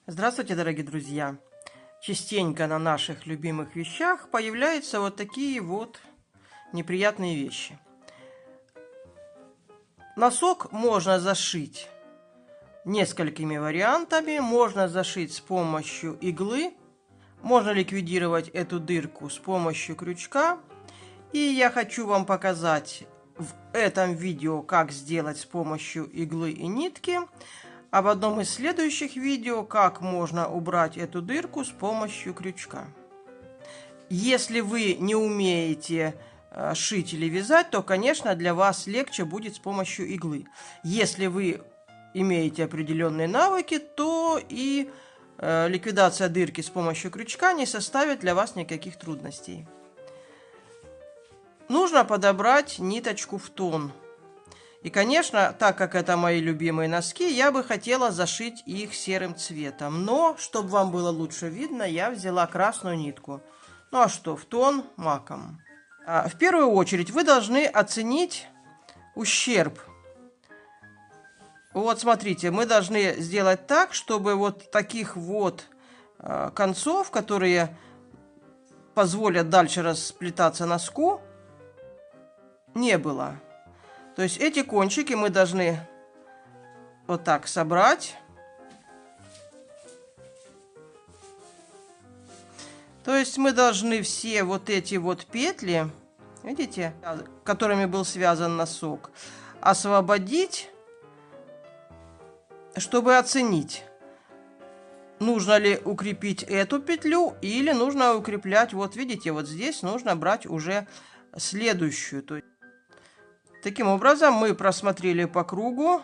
Здравствуйте, дорогие друзья! Частенько на наших любимых вещах появляются вот такие вот неприятные вещи. Носок можно зашить несколькими вариантами. Можно зашить с помощью иглы, можно ликвидировать эту дырку с помощью крючка. И я хочу вам показать в этом видео, как сделать с помощью иглы и нитки. А в одном из следующих видео, как можно убрать эту дырку с помощью крючка. Если вы не умеете шить или вязать, то, конечно, для вас легче будет с помощью иглы. Если вы имеете определенные навыки, то и ликвидация дырки с помощью крючка не составит для вас никаких трудностей. Нужно подобрать ниточку в тон. И, конечно, так как это мои любимые носки, я бы хотела зашить их серым цветом. Но, чтобы вам было лучше видно, я взяла красную нитку. Ну а что, в тон маком. В первую очередь вы должны оценить ущерб. Вот смотрите, мы должны сделать так, чтобы вот таких вот концов, которые позволят дальше расплетаться носку, не было. То есть эти кончики мы должны вот так собрать. То есть мы должны все вот эти вот петли, видите, которыми был связан носок, освободить, чтобы оценить, нужно ли укрепить эту петлю или нужно укреплять, вот видите, вот здесь нужно брать уже следующую. То есть, таким образом мы просмотрели по кругу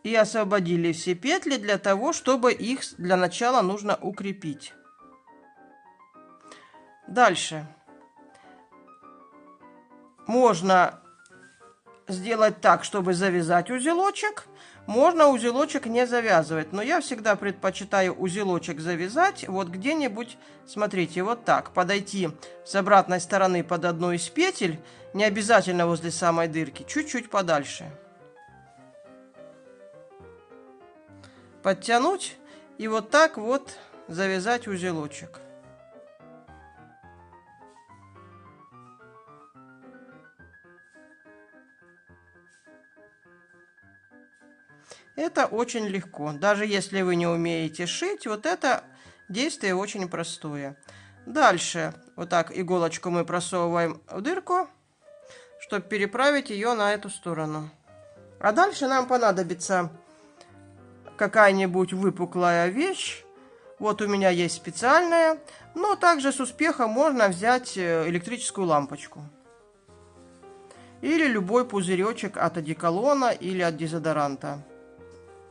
и освободили все петли для того, чтобы их для начала нужно укрепить. Дальше. Можно сделать так, чтобы завязать узелочек. Можно узелочек не завязывать, но я всегда предпочитаю узелочек завязать вот где-нибудь, смотрите, вот так, подойти с обратной стороны под одну из петель, не обязательно возле самой дырки, чуть-чуть подальше. Подтянуть и вот так вот завязать узелочек. Это очень легко. Даже если вы не умеете шить, вот это действие очень простое. Дальше вот так иголочку мы просовываем в дырку, чтобы переправить ее на эту сторону. А дальше нам понадобится какая-нибудь выпуклая вещь. Вот у меня есть специальная, но также с успехом можно взять электрическую лампочку. Или любой пузыречек от одеколона или от дезодоранта.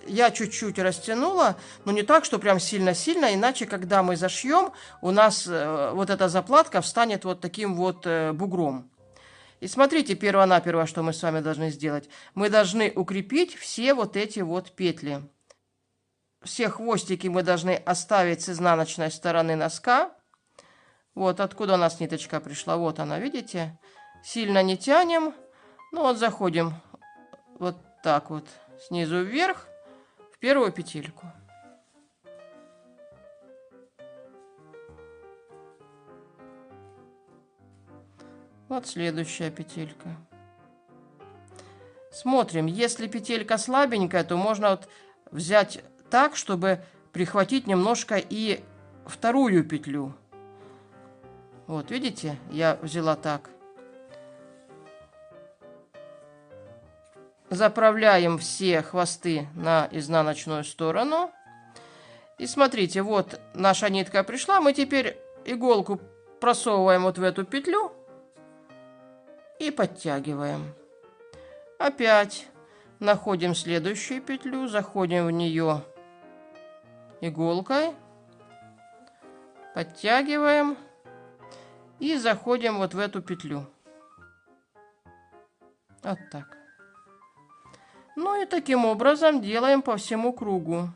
Я чуть-чуть растянула, но не так, что прям сильно-сильно, иначе, когда мы зашьем, у нас вот эта заплатка встанет вот таким вот бугром. И смотрите, перво-наперво, что мы с вами должны сделать. Мы должны укрепить все вот эти вот петли. Все хвостики мы должны оставить с изнаночной стороны носка. Вот откуда у нас ниточка пришла. Вот она, видите? Сильно не тянем. Ну вот заходим вот так вот снизу вверх в первую петельку. Вот следующая петелька. Смотрим, если петелька слабенькая, то можно вот взять так, чтобы прихватить немножко и вторую петлю. Вот, видите, я взяла так. Заправляем все хвосты на изнаночную сторону. И смотрите, вот наша нитка пришла. Мы теперь иголку просовываем вот в эту петлю и подтягиваем. Опять находим следующую петлю, заходим в нее иголкой, подтягиваем и заходим вот в эту петлю. Вот так. Ну и таким образом делаем по всему кругу.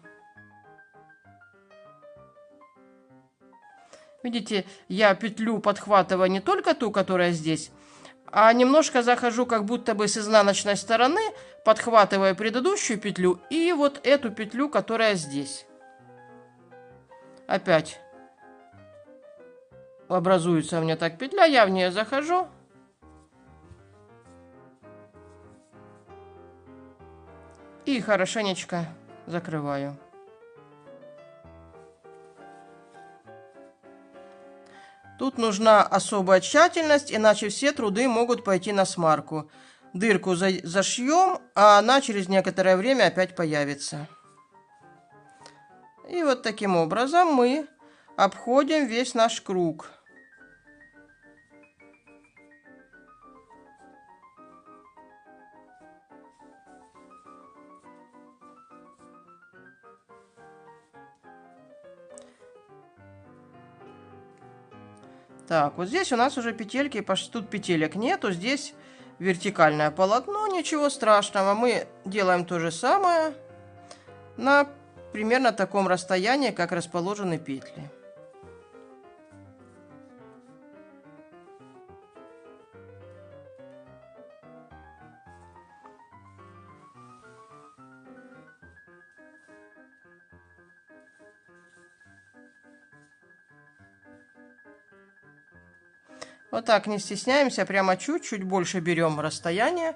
Видите, я петлю подхватываю не только ту, которая здесь, а немножко захожу как будто бы с изнаночной стороны, подхватывая предыдущую петлю и вот эту петлю, которая здесь. Опять образуется у меня так петля, я в нее захожу. И хорошенечко закрываю. Тут нужна особая тщательность, иначе все труды могут пойти на смарку. Дырку зашьем, а она через некоторое время опять появится. И вот таким образом мы обходим весь наш круг. Так, вот здесь у нас уже петельки, тут петелек нету, здесь вертикальное полотно, ничего страшного. Мы делаем то же самое на примерно таком расстоянии, как расположены петли. Вот так, не стесняемся, прямо чуть-чуть больше берем расстояние.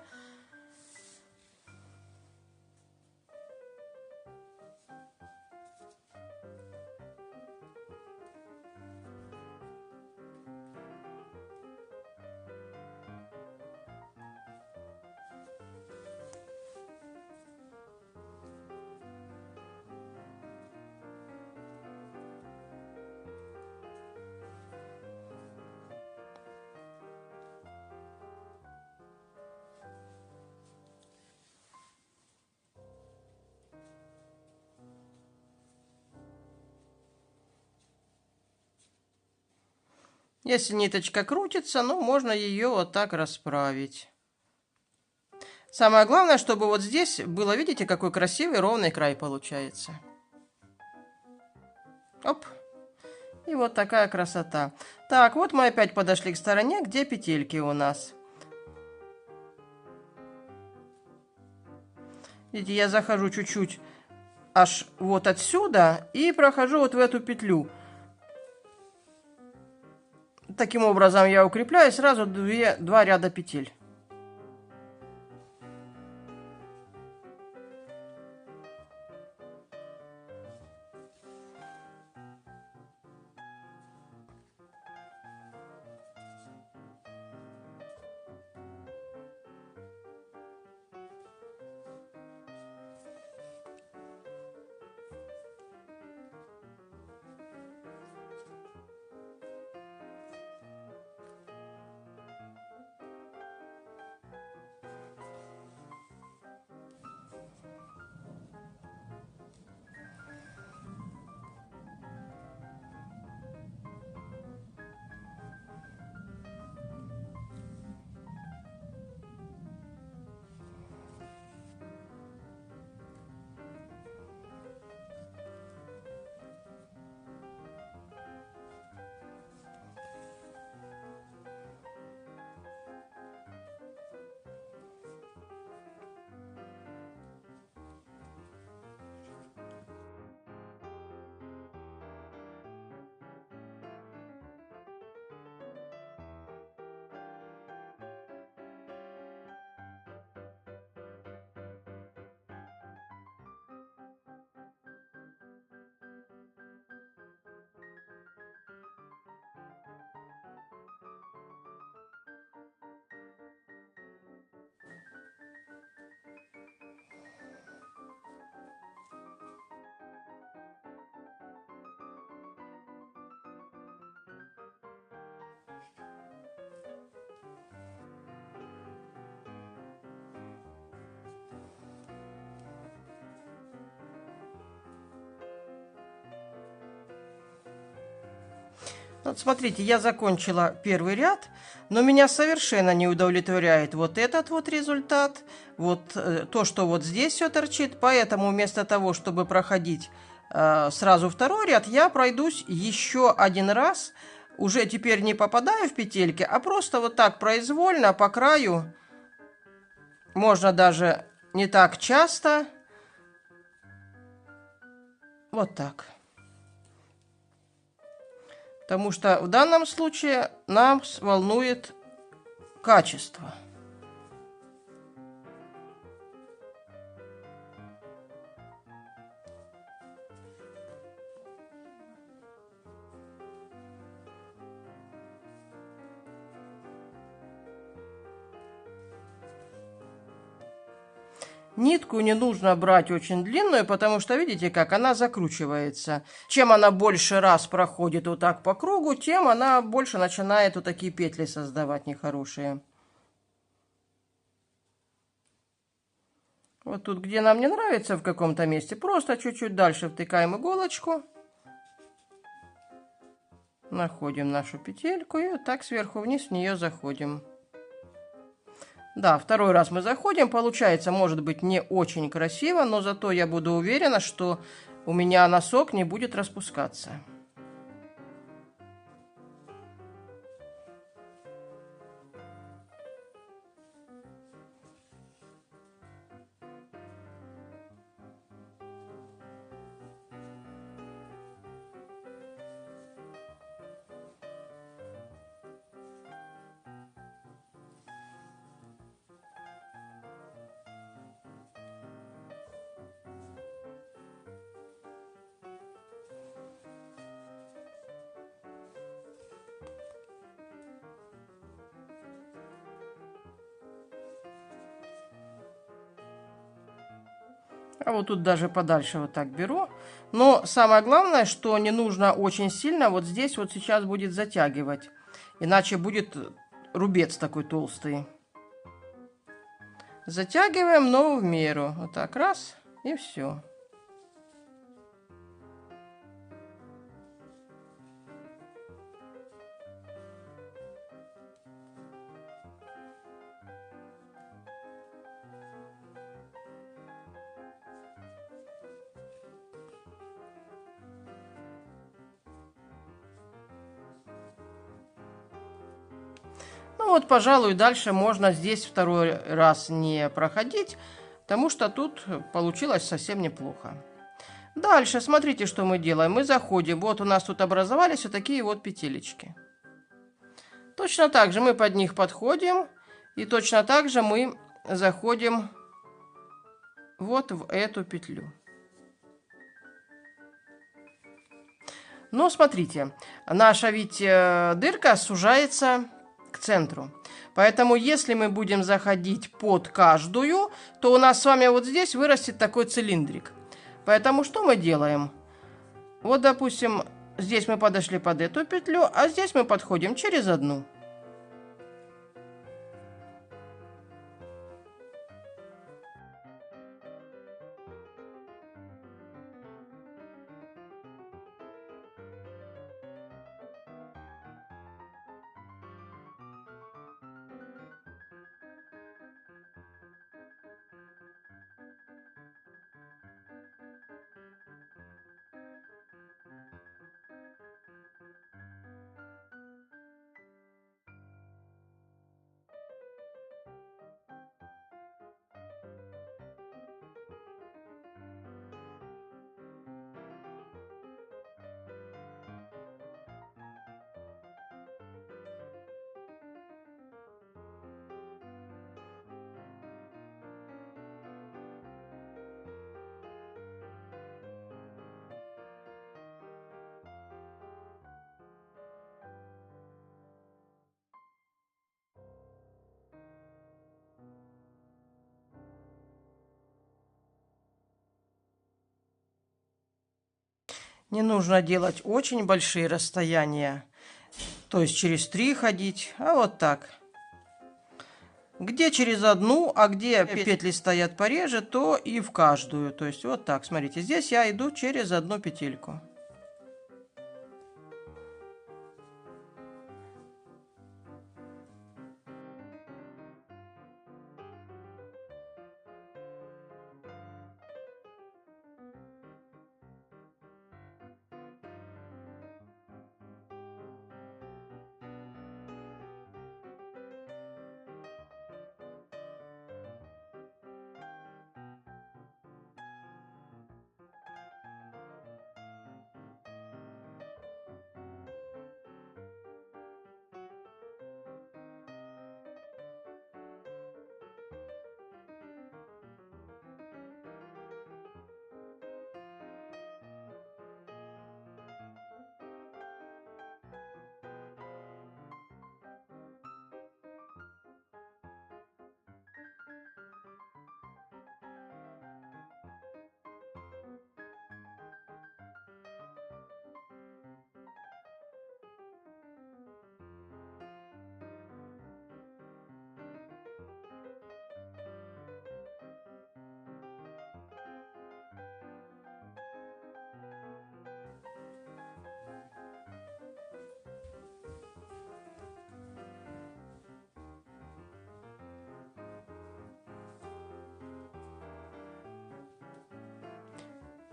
Если ниточка крутится, ну, можно ее вот так расправить. Самое главное, чтобы вот здесь было, видите, какой красивый ровный край получается. Оп. И вот такая красота. Так, вот мы опять подошли к стороне, где петельки у нас. Видите, я захожу чуть-чуть аж вот отсюда и прохожу вот в эту петлю. Таким образом я укрепляю сразу два ряда петель. Вот смотрите, я закончила первый ряд, но меня совершенно не удовлетворяет вот этот вот результат, вот то, что вот здесь все торчит, поэтому вместо того, чтобы проходить сразу второй ряд, я пройдусь еще один раз уже теперь не попадаю в петельки, а просто вот так произвольно по краю. Можно даже не так часто. Вот так. Потому что в данном случае нас волнует качество. Нитку не нужно брать очень длинную, потому что, видите, как она закручивается. Чем она больше раз проходит вот так по кругу, тем она больше начинает вот такие петли создавать нехорошие. Вот тут, где нам не нравится в каком-то месте, просто чуть-чуть дальше втыкаем иголочку. Находим нашу петельку и вот так сверху вниз в нее заходим. Да, второй раз мы заходим, получается, может быть, не очень красиво, но зато я буду уверена, что у меня носок не будет распускаться. А вот тут даже подальше вот так беру. Но самое главное, что не нужно очень сильно вот здесь вот сейчас будет затягивать. Иначе будет рубец такой толстый. Затягиваем, но в меру. Вот так раз и все. Ну вот, пожалуй, дальше можно здесь второй раз не проходить, потому что тут получилось совсем неплохо. Дальше, смотрите, что мы делаем. Мы заходим, вот у нас тут образовались вот такие вот петелечки. Точно так же мы под них подходим, и точно так же мы заходим вот в эту петлю. Но смотрите, наша ведь дырка сужается к центру. Поэтому, если мы будем заходить под каждую, то у нас с вами вот здесь вырастет такой цилиндрик. Поэтому что мы делаем? Вот, допустим, здесь мы подошли под эту петлю, а здесь мы подходим через одну. Не нужно делать очень большие расстояния, то есть через 3 ходить, а вот так. Где через одну, а где петли стоят пореже, то и в каждую. То есть вот так, смотрите, здесь я иду через одну петельку.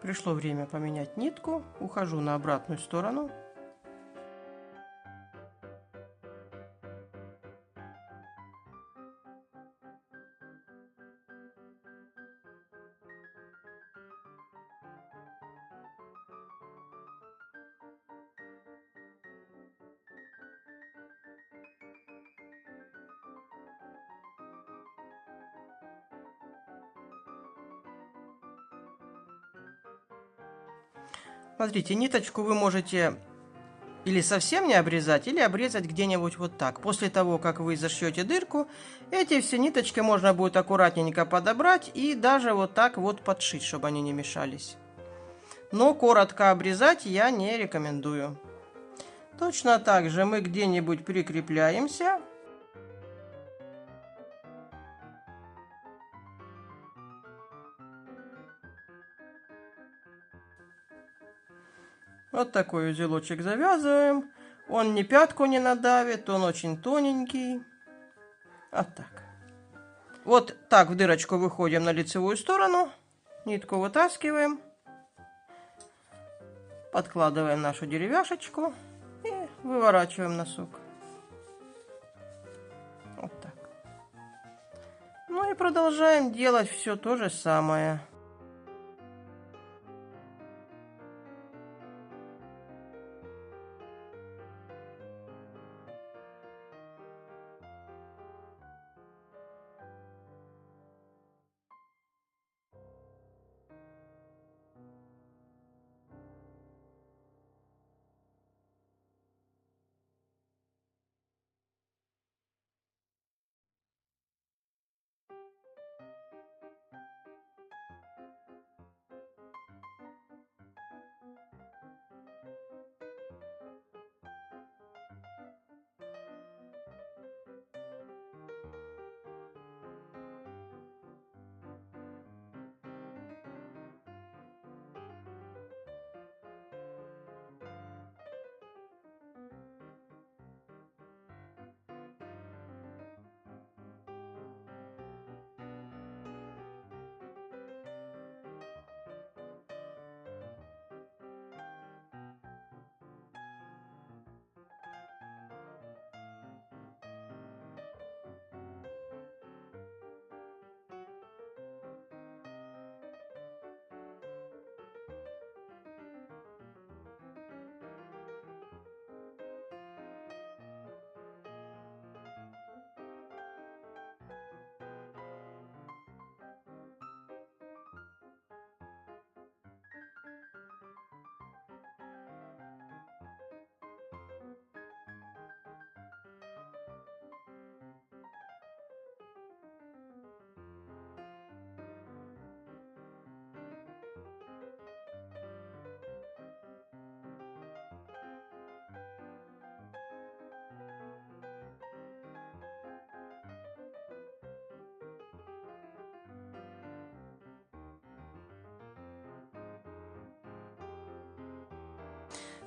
Пришло время поменять нитку. Ухожу на обратную сторону. Смотрите, ниточку вы можете или совсем не обрезать, или обрезать где-нибудь вот так. После того, как вы зашьете дырку, эти все ниточки можно будет аккуратненько подобрать и даже вот так вот подшить, чтобы они не мешались. Но коротко обрезать я не рекомендую. Точно так же мы где-нибудь прикрепляемся. Вот такой узелочек завязываем. Он ни пятку не надавит, он очень тоненький. Вот так. Вот так в дырочку выходим на лицевую сторону. Нитку вытаскиваем. Подкладываем нашу деревяшечку и выворачиваем носок. Вот так. Ну и продолжаем делать все то же самое.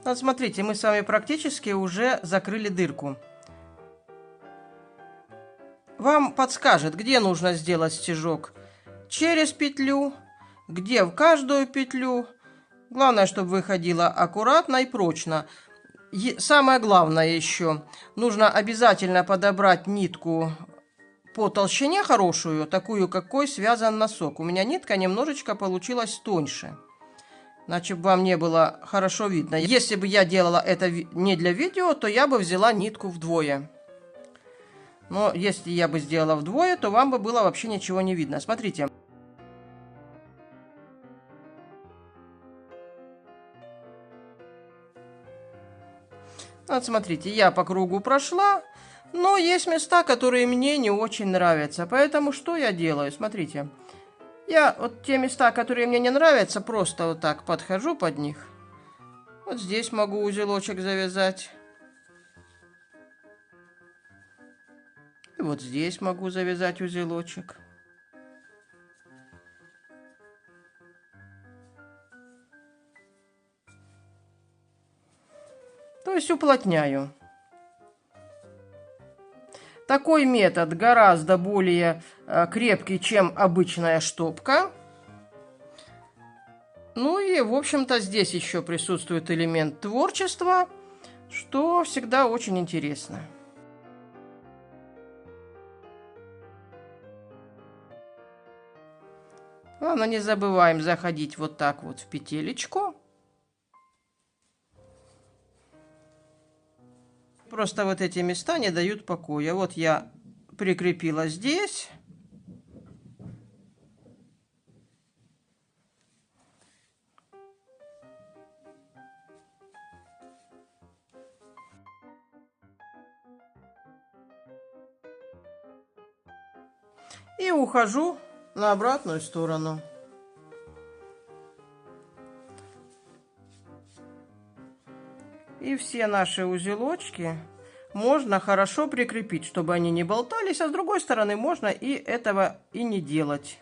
Вот смотрите, мы с вами практически уже закрыли дырку. Вам подскажет, где нужно сделать стежок. Через петлю, где в каждую петлю. Главное, чтобы выходило аккуратно и прочно. Самое главное еще, нужно обязательно подобрать нитку по толщине хорошую, такую, какой связан носок. У меня нитка немножечко получилась тоньше. Иначе бы вам не было хорошо видно. Если бы я делала это не для видео, то я бы взяла нитку вдвое. Но если я бы сделала вдвое, то вам бы было вообще ничего не видно. Смотрите. Вот смотрите, я по кругу прошла, но есть места, которые мне не очень нравятся. Поэтому что я делаю? Смотрите. Я вот те места, которые мне не нравятся, просто вот так подхожу под них. Вот здесь могу узелочек завязать. И вот здесь могу завязать узелочек. То есть уплотняю. Такой метод гораздо более крепкий, чем обычная штопка. Ну и, в общем-то, здесь еще присутствует элемент творчества, что всегда очень интересно. Ладно, не забываем заходить вот так вот в петелечку. Просто вот эти места не дают покоя. Вот я прикрепила здесь. И ухожу на обратную сторону. И все наши узелочки можно хорошо прикрепить, чтобы они не болтались, а с другой стороны можно и этого и не делать.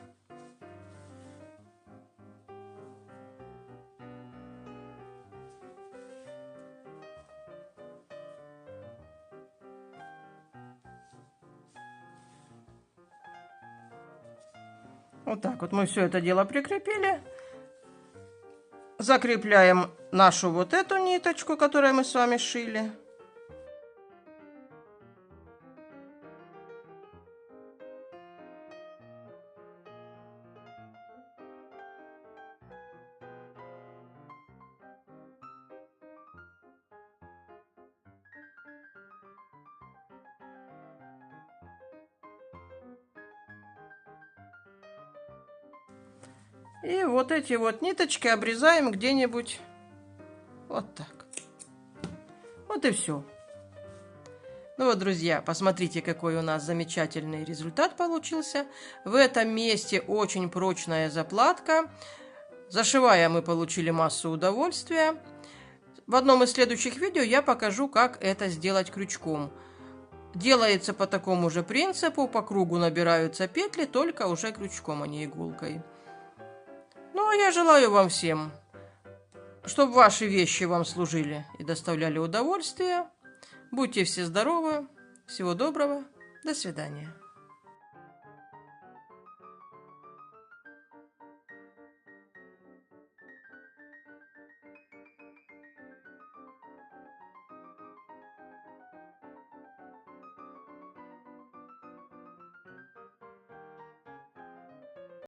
Вот так вот мы все это дело прикрепили. Закрепляем нашу вот эту ниточку, которую мы с вами шили. И вот эти вот ниточки обрезаем где-нибудь вот так. Вот и все. Ну вот, друзья, посмотрите, какой у нас замечательный результат получился. В этом месте очень прочная заплатка. Зашивая, мы получили массу удовольствия. В одном из следующих видео я покажу, как это сделать крючком. Делается по такому же принципу. По кругу набираются петли, только уже крючком, а не иголкой. Ну, а я желаю вам всем, чтобы ваши вещи вам служили и доставляли удовольствие. Будьте все здоровы. Всего доброго. До свидания.